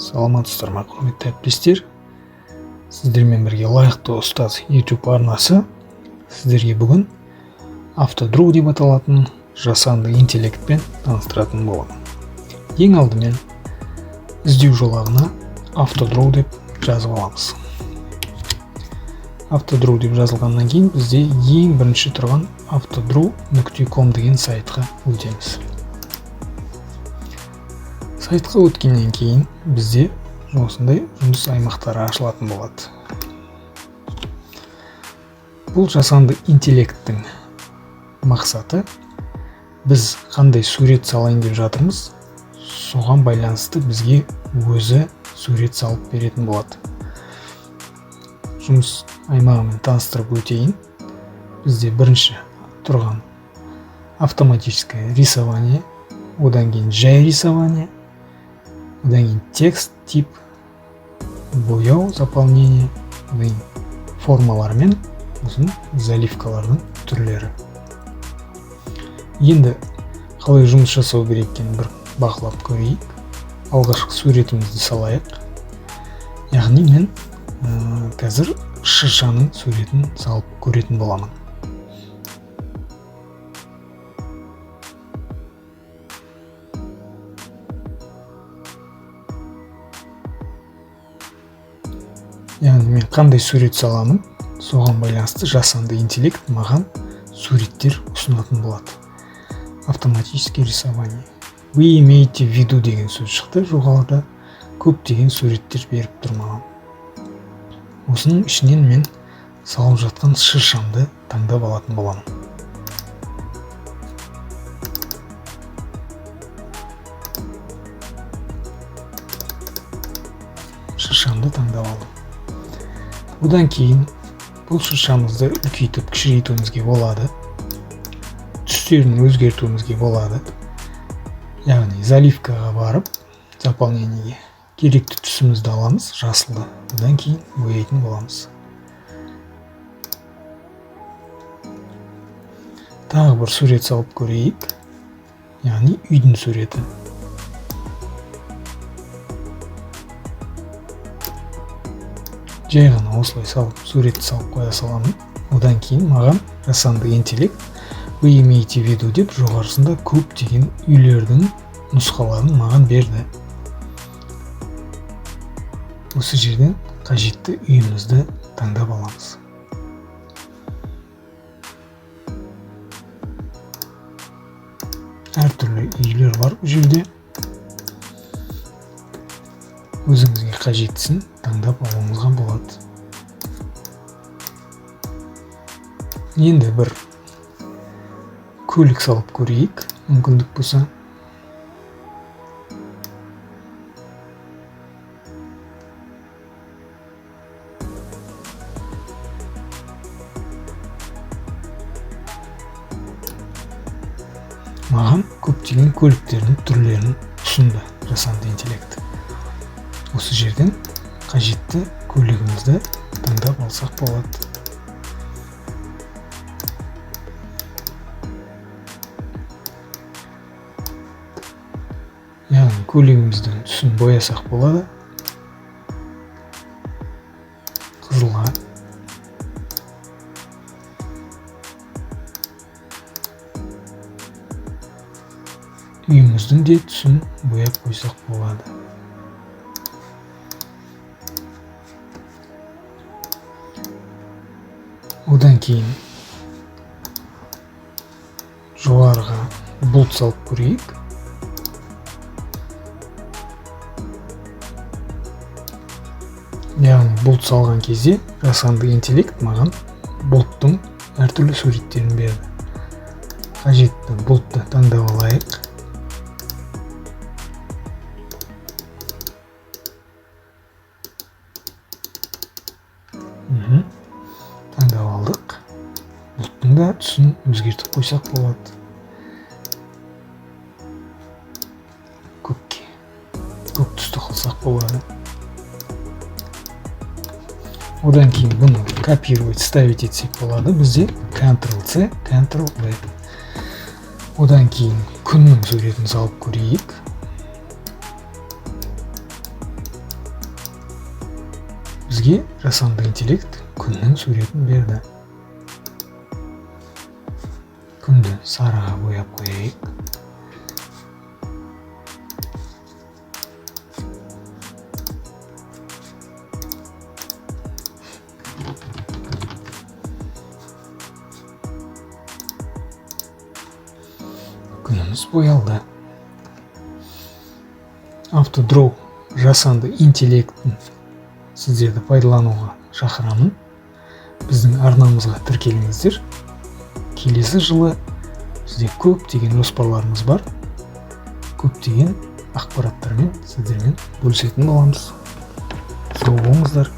Саламатсыздар ма, құрметті әріптестер. Сіздермен бірге лайықты ұстаз YouTube арнасы сіздерге бүгін автодру деп аталатын жасанды интеллектпен таныстыратын боламын. Ең алдымен іздеу жолағына автодру деп жазып аламыз. Автодру деп жазылғаннан кейін бізде ең бірінші тұрған autodru.com деген сайтқа өтеміз. Сайтқа өткеннен кейін бізде осындай жұмыс аймақтары ашылатын болады. Бұл жасанды интеллекттің мақсаты біз қандай сурет салайын деп жатырмыз, соған байланысты бізге өзі сурет салып беретін болады. Жұмыс аймағымен таныстырып өтейін. Бізде бірінші тұрған автоматическое рисование, одан кейін жай рисование, одан кейін текст, тип, бояу, заполнение, одан кейін формалар мен заливкалардың түрлері. Енді қалай жұмыс жасау керек екенін бір бақылап көрейік. Алғашқы суретімізді салайық. Яғни мен қазір шыршаның суретін салып көретін боламын. Яғни мен қандай сурет саламын, соған байланысты жасанды интеллект маған суреттер ұсынатын болады. Автоматическое рисование. Вы имеете в виду деген сөз шықты, жоғарыда көптеген суреттер беріп тұр маған. Осының ішінен мен салып жатқан шыршамды таңдап алатын боламын. Шыршамды таңдап алдым. Одан кейін бұл шыршамызды үлкейтіп кішірейтуімізге болады. Түстерін өзгертуімізге болады. Яғни заливкаға барып, заполнениеге керекті түсімізді аламыз, жасылды. Одан кейін бояйтын боламыз. Тағы бір сурет салып көрейік. Яғни үйдің суреті. Жай ғана осылай салып, суретті салып қоя саламын. Одан кейін маған жасанды интеллект вы имеете в виду деп жоғарысында көптеген үйлердің нұсқаларын маған берді. Осы жерден қажетті үйімізді таңдап аламыз. Әртүрлі үйлер бар бұл жерде. Өзіңізге қажеттісін таңдап алуыңызға болады. Енді бір көлік салып көрейік, мүмкіндік болса. Маған көптеген көліктердің түрлерін ұсынды жасанды интеллект. Осы жерден қажетті көлігімізді таңдап алсақ болады. Яғни көлігіміздің түсін боясақ болады. Қызылға. Үйіміздің де түсін бояп қойсақ болады. Одан кейін жоғарыға бұлт салып көрейік. Яғни бұлт салған кезде жасанды интеллект маған бұлттың әртүрлі суреттерін берді. Қажетті бұлтты таңдап алайық. Таңдап алдық. Бұлттың да түсін өзгертіп қойсақ болады. Көк түсті қылсақ болады. Одан кейін бұны копировать, ставить етсек болады. Бізде Ctrl-C, Ctrl-V. Одан кейін күннің суретін салып көрейік. бізге жасанды интеллект күннің суретін берді. Күнді сарыға бояп қояйық. Күніміз боялды. Автодроу жасанды интеллектін сіздерді пайдалануға шақырамын. Біздің арнамызға тіркеліңіздер. Келесі жылы бізде көптеген жоспарларымыз бар. Көптеген ақпараттармен сіздермен бөлісетін боламыз. Сау болыңыздар.